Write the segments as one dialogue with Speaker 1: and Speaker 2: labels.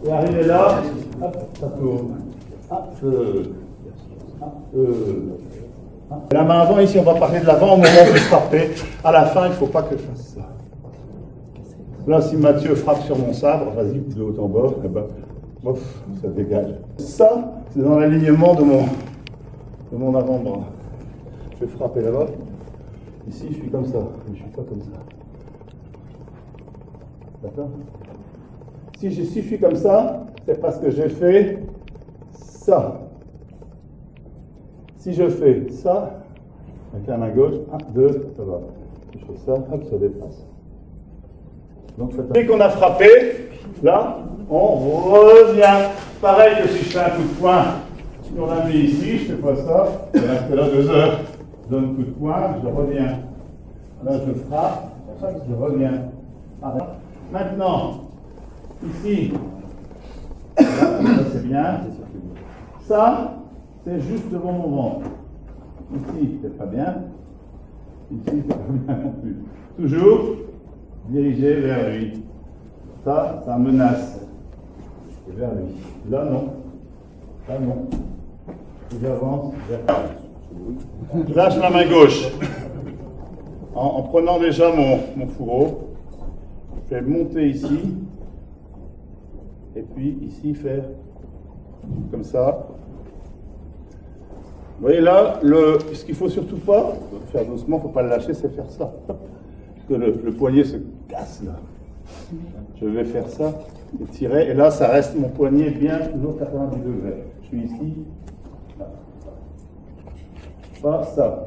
Speaker 1: Et arrivé là, hop, ça tourne. La main avant, ici on va parler de l'avant au moment où je vais frapper. À la fin, il ne faut pas que je fasse ça. Là, si Mathieu frappe sur mon sabre, vas-y, de haut en bas, eh ben, bof, ça dégage. Ça, c'est dans l'alignement de mon avant-bras. Je vais frapper là-bas. Ici, je suis comme ça, mais je ne suis pas comme ça. D'accord ? Si je suis comme ça, c'est parce que j'ai fait ça. Si je fais ça, avec la main gauche, 1, 2, ça va. Si je fais ça, hop, ça dépasse. Donc, dès qu'on a frappé, là, on revient. Pareil que si je fais un coup de poing sur la main ici, je fais pas ça, je reste là 2 heures. Je donne un coup de poing, je reviens. Là, je frappe, je reviens. Maintenant, ici, là, ça c'est bien. Ça, c'est juste devant mon ventre. Ici, c'est pas bien. Ici, c'est pas bien non plus. Toujours dirigé vers lui. Ça menace. Et vers lui. Là, non. Là, non. J'avance vers lui. Je lâche la main gauche. En prenant déjà mon fourreau, je vais monter ici. Et puis ici, faire comme ça. Vous voyez là, ce qu'il ne faut surtout pas faire doucement, il ne faut pas le lâcher, c'est faire ça. Parce que le poignet se casse là. Je vais faire ça et tirer. Et là, ça reste mon poignet bien toujours 90 degrés. Je suis ici. Là. Pas ça.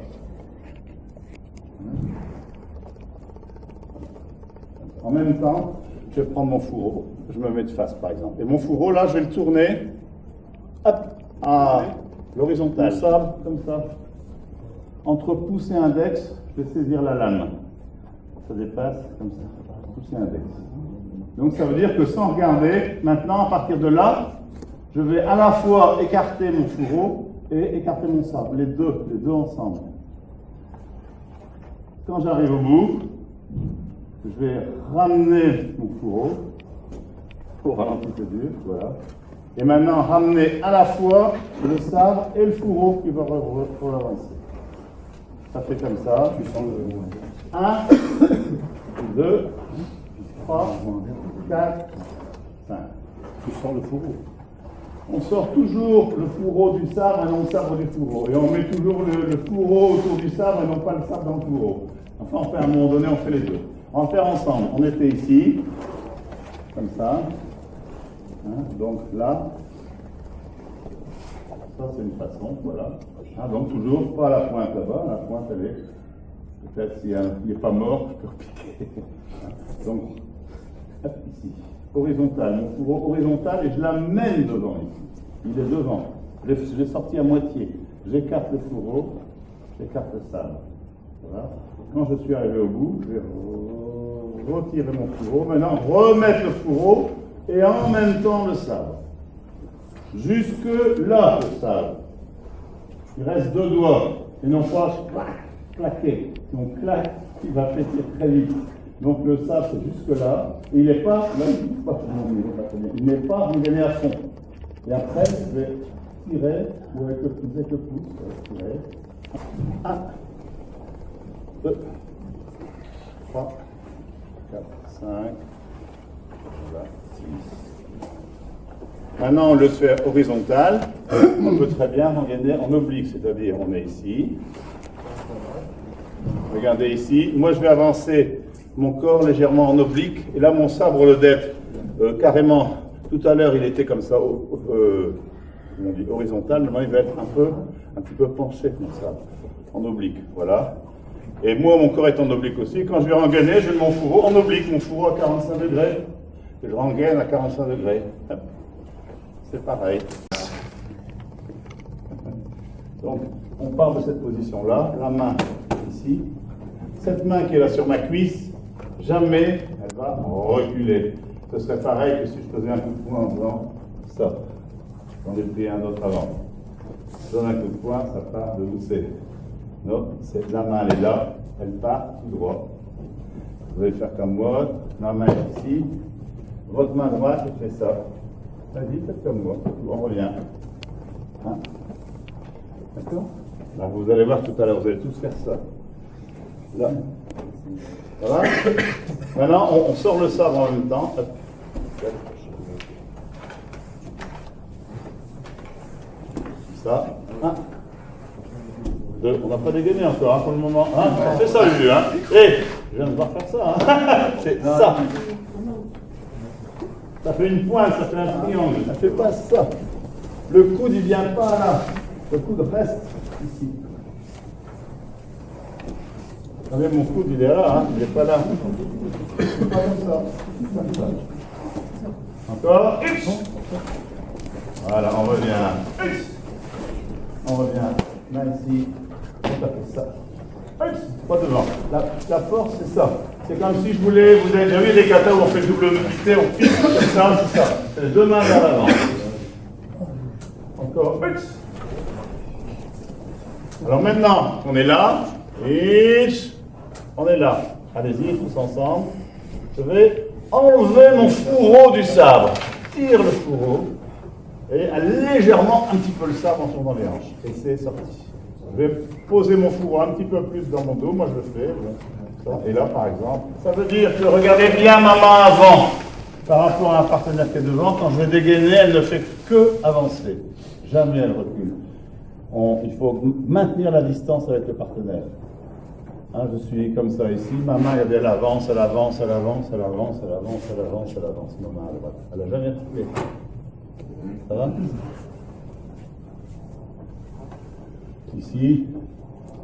Speaker 1: En même temps, je vais prendre mon fourreau. Je me mets de face, par exemple. Et mon fourreau, là, je vais le tourner. Hop, à l'horizontale. Comme ça. Entre pouce et index, je vais saisir la lame. Ça dépasse, comme ça. Pouce et index. Donc, ça veut dire que sans regarder, maintenant, à partir de là, je vais à la fois écarter mon fourreau et écarter mon sabre. Les deux ensemble. Quand j'arrive au bout, je vais ramener mon fourreau. Pour ralentir le dur, voilà. Et maintenant, ramener à la fois le sabre et le fourreau qui va avancer. Ça fait comme ça. 1, 2, 3, 4, 5. Tu sors le fourreau. On sort toujours le fourreau du sabre et non le sabre du fourreau. Et on met toujours le fourreau autour du sabre et non pas le sabre dans le fourreau. Enfin, on fait à un moment donné, on fait les deux. On va faire ensemble. On était ici, comme ça. Donc là, ça c'est une façon, voilà. Donc toujours pas la pointe là-bas, la pointe elle est, peut-être s'il n'est pas mort, je peux repiquer. Donc, hop, ici, horizontal, mon fourreau horizontal et je l'amène devant ici. Il est devant, je l'ai sorti à moitié. J'écarte le fourreau, j'écarte le sabre. Voilà. Quand je suis arrivé au bout, je vais retirer mon fourreau. Maintenant, remettre le fourreau. Et en même temps le sabre. Jusque là, le sabre. Il reste 2 doigts. Et non pas claquer. Donc clac, il va péter très vite. Donc le sabre, c'est jusque là. Et il n'est pas, il n'est pas engainé à fond. Et après, je vais tirer, ou avec le pouce, je vais tirer. 1, 2, 3, 4, 5. Voilà. Maintenant, on le fait horizontal. On peut très bien engainer en oblique, c'est-à-dire on est ici. Regardez ici. Moi, je vais avancer mon corps légèrement en oblique. Et là, mon sabre, au lieu d'être carrément, tout à l'heure, il était comme ça, on dit horizontal. Maintenant, il va être un petit peu penché, mon sabre, en oblique. Voilà. Et moi, mon corps est en oblique aussi. Quand je vais engainer, je mets mon fourreau en oblique, mon fourreau à 45 degrés. et je rengaine à 45 degrés. Hop. C'est pareil. Donc, on part de cette position-là, la main ici. Cette main qui est là sur ma cuisse, jamais elle va reculer. Ce serait pareil que si je faisais un coup de poing en faisant ça. J'en ai pris un autre avant. Je donne un coup de poing, ça part de où c'est. Non, la main elle est là, elle part tout droit. Vous allez faire comme moi, ma main est ici, votre main droite fait ça. Vas-y, faites comme moi, on revient. Hein? D'accord? Alors vous allez voir tout à l'heure, vous allez tous faire ça. Là. Ça va? Maintenant, on sort le sabre en même temps. Hop. Ça. 1, 2. On n'a pas dégainé encore hein, pour le moment. Hein? On fait ça, Lulu. Hein? Et je viens de voir faire ça. Hein? C'est ça. Ça fait une pointe, ça fait un triangle. Ça ne fait pas ça. Le coude, il ne vient pas là. Le coude reste ici. Vous savez, mon coude, il est là, hein? Il n'est pas là. C'est pas comme ça. Encore. Voilà, on revient. On revient. Là, ici. On fait ça. Pas devant. La force, c'est ça. C'est comme si je voulais, vous avez déjà vu les katas où on fait le double mobilité, on fixe comme ça, c'est ça. C'est les deux mains vers l'avant. Encore. Alors maintenant, on est là, et on est là. Allez-y, tous ensemble. Je vais enlever mon fourreau du sabre. Tire le fourreau, et légèrement un petit peu le sabre en tournant les hanches. Et c'est sorti. Je vais poser mon fourreau un petit peu plus dans mon dos, moi je le fais. Et là, par exemple, ça veut dire que regardez bien ma main avant par rapport à un partenaire qui est devant. Quand je vais dégainer, elle ne fait que avancer. Jamais elle recule. Il faut maintenir la distance avec le partenaire. Hein, je suis comme ça ici. Ma main, elle avance, elle avance, elle avance, elle avance, elle avance, elle avance, elle avance. Ma main à droite. Elle n'a jamais reculé. Ça va? Ici.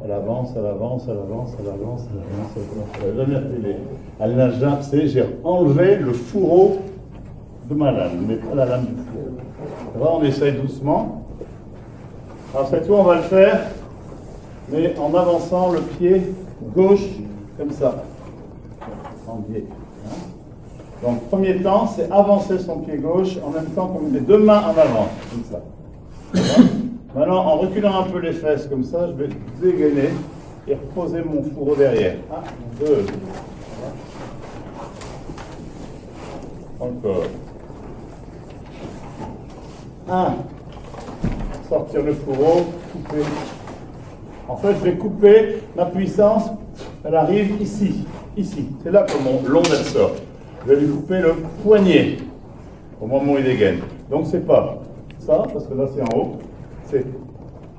Speaker 1: Elle avance, elle avance, elle avance, elle avance, elle avance, elle avance. Elle n'a jamais reculé. Elle n'a jamais. J'ai enlevé le fourreau de ma lame, mais pas la lame du fourreau. Là, on essaye doucement. Alors cette fois, on va le faire, mais en avançant le pied gauche, comme ça. En biais. Donc, premier temps, c'est avancer son pied gauche en même temps qu'on met les deux mains en avant, comme ça. Maintenant, en reculant un peu les fesses comme ça, je vais dégainer et reposer mon fourreau derrière. 1, 2. Encore. 1. Sortir le fourreau, couper. En fait, je vais couper ma puissance, elle arrive ici. Ici. C'est là que mon l'onde elle sort. Je vais lui couper le poignet au moment où il dégaine. Donc, c'est pas ça, parce que là, c'est en haut. C'est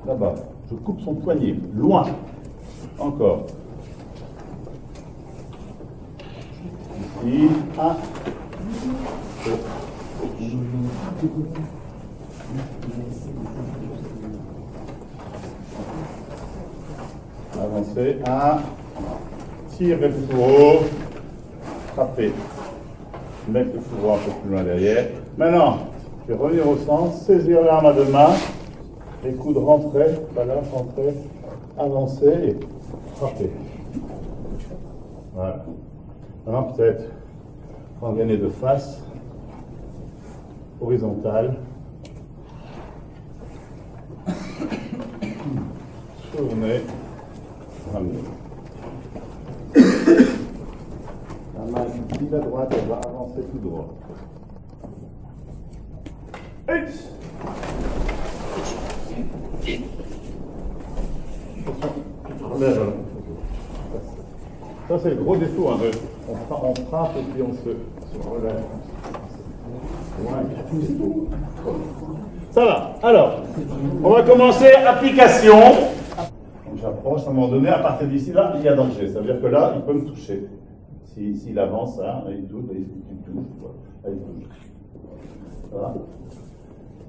Speaker 1: là-bas. Je coupe son poignet, loin. Encore. Ici, 1, 2. Avancez, 1. Tirez le fourreau. Frappez. Mettre le fourreau un peu plus loin derrière. Maintenant, je vais revenir au centre, saisir l'arme à deux mains. Les coudes rentrer, voilà, rentrer, avancer et frapper. Voilà. Maintenant, peut-être rengainer de face, horizontale. Tourner, ramener. La main ici, la droite, elle va avancer tout droit. Ça c'est le gros défaut, hein, on frappe et puis on se relève. Ça va, alors, on va commencer application. J'approche à un moment donné, à partir d'ici là, il y a danger, ça veut dire que là, il peut me toucher. S'il avance, hein, là, il touche, là, il touche, là, il touche. Voilà.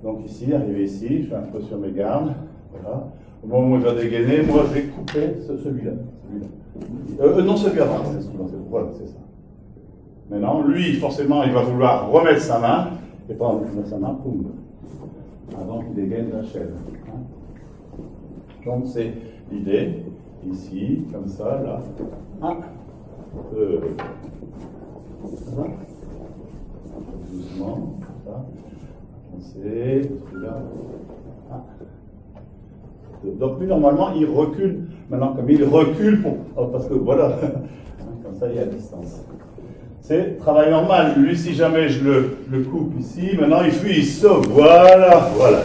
Speaker 1: Donc ici, arrivé ici, je fais un peu sur mes gardes. Voilà. Au moment où je vais dégainer, moi je vais couper celui-là. Non, celui avant, c'est celui-là. Voilà, c'est ça. Maintenant, lui, forcément, il va vouloir remettre sa main, et pendant qu'il met sa main, boum, avant qu'il dégaine la chaîne. Hein. Donc, c'est l'idée, ici, comme ça, là. 1, 2. Ça va? Doucement, ça. Avancez, celui-là. 1. Donc lui, normalement, il recule. Maintenant, comme il recule, parce que voilà, comme ça, il y a distance. C'est travail normal. Lui, si jamais je le coupe ici, maintenant il fuit, il sauve. Voilà, voilà.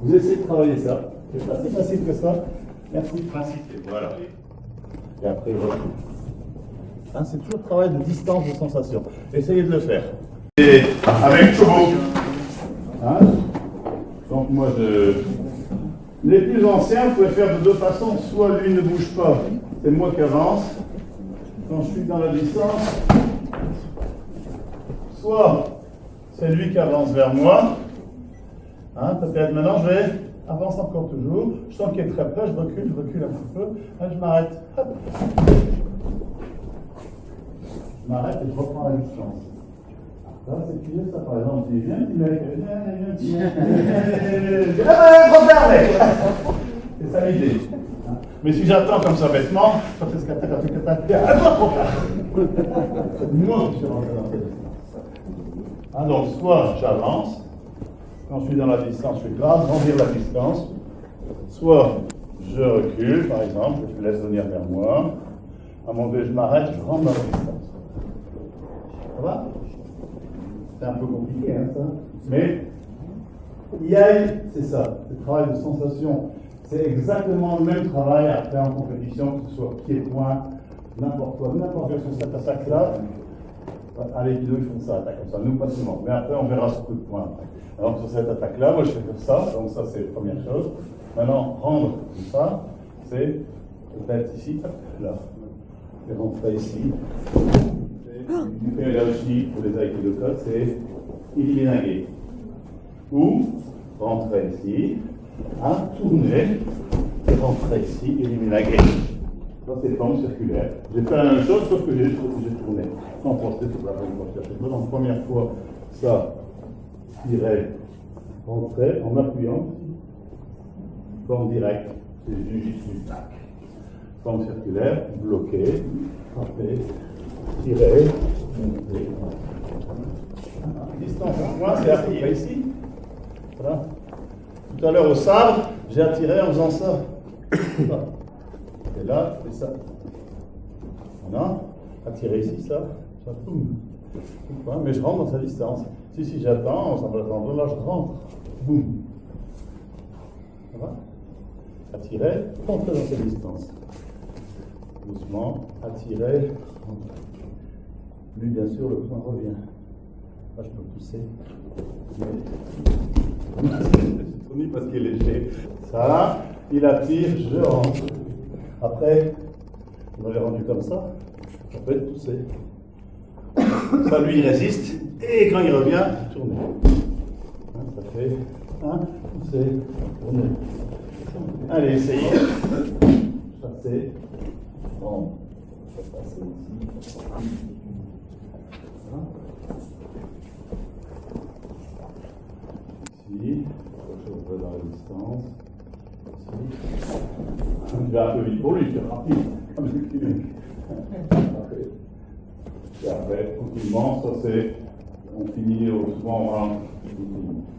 Speaker 1: Vous essayez de travailler ça. C'est pas si facile que ça. Merci, principe. Voilà. Et après, il recule. Hein, c'est toujours le travail de distance de sensation. Essayez de le faire. Et avec Chobo. Hein? Donc moi, les plus anciens pouvaient faire de deux façons. Soit lui ne bouge pas, c'est moi qui avance. Quand je suis dans la distance, soit c'est lui qui avance vers moi. Hein, peut-être maintenant je vais avancer encore toujours. Je sens qu'il est très près, je recule un petit peu. Là, je m'arrête. Hop. Je m'arrête et je reprends la distance. Ça, c'est pire, ça par exemple. Il vient, il mec. C'est ça l'idée. Mais si j'attends comme ça bêtement, quand est-ce qu'attaque, moi, je suis rentré dans cette distance. Hein, donc, soit j'avance, quand je suis dans la distance, je fais grave, grandir la distance, soit je recule, par exemple, je laisse venir vers moi, à un moment donné, je m'arrête, je rentre dans la distance. Ça va? C'est un peu compliqué, hein, ça. Mais, IAI, c'est ça, le travail de sensation. C'est exactement le même travail après en compétition, que ce soit pied-point, n'importe quoi, n'importe quelle cette attaque-là. Allez, les deux, ils font ça, attaque comme ça, nous pas souvent. Mais après, on verra ce coup de poing. Alors, sur cette attaque-là, moi, je fais comme ça, donc ça, c'est la première chose. Maintenant, rendre comme ça, c'est peut-être ici, là. Et rentrer ici. Et là aussi, pour les aïkidō, c'est Iriminage. Ou rentrer ici. Hein, tourner, et rentrer ici, Iriminage. Ça, c'est forme circulaire. J'ai fait la même chose, sauf que j'ai tourné. Sans procès, c'est pas la première fois. Donc, première fois, ça, tirer, rentrer, en appuyant, forme directe, c'est jujitsu, tac. Forme circulaire, bloquer, frapper, tirer, monter. Distance, moi, c'est à peu près ici. Voilà. Tout à l'heure au sabre, j'ai attiré en faisant ça. Et là, je fais ça. Voilà. Attirer ici, ça. Boum. Mais je rentre dans sa distance. Si j'attends, ça va attendre. Là, je rentre. Boum. Ça va? Attirer, rentrer dans sa distance. Doucement, attirer, rentrer. Lui, bien sûr, le point revient. Là, je peux pousser. C'est tourné parce qu'il est léger. Ça, il attire, je rentre. Après, il m'avait rendu comme ça peut être poussé. Ça, lui, il résiste. Et quand il revient, tourner. Hein, ça fait pousser, tourner. Allez, essayez. Chasser. Bon, je vais passer ici. Voilà. Ici, je vais dans la distance. Ici. Je vais un peu vite pour lui, c'est rapide. Et après, tranquillement, ça c'est. On finit souvent en.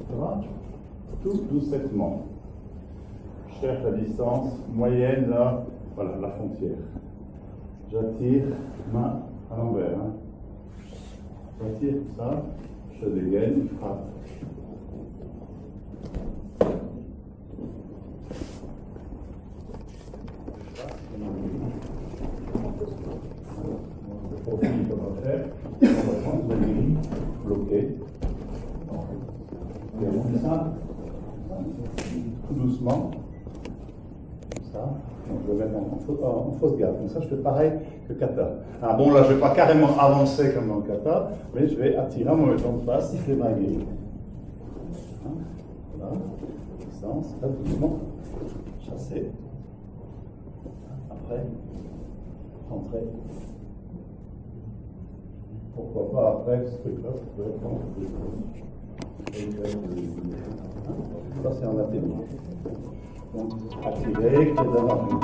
Speaker 1: Ça va? Tout doucement. Je cherche la distance moyenne, là, voilà, la frontière. J'attire, main à l'envers. Hein. J'attire ça, je dégaine, je frappe. Le profil qu'on va faire, on va prendre la ligne bloquée. Et on fait ça, tout doucement, comme ça. Donc je vais mettre en fausse garde. Comme ça, je fais pareil que kata. Ah bon, là, je ne vais pas carrément avancer comme dans le kata, mais je vais attirer en me mettant de face, siffler ma grille. Voilà, distance, là, doucement, chasser. Après, rentrer. Pourquoi pas après ce truc-là, ça c'est en atténuant. Donc, activer, qui est d'avoir une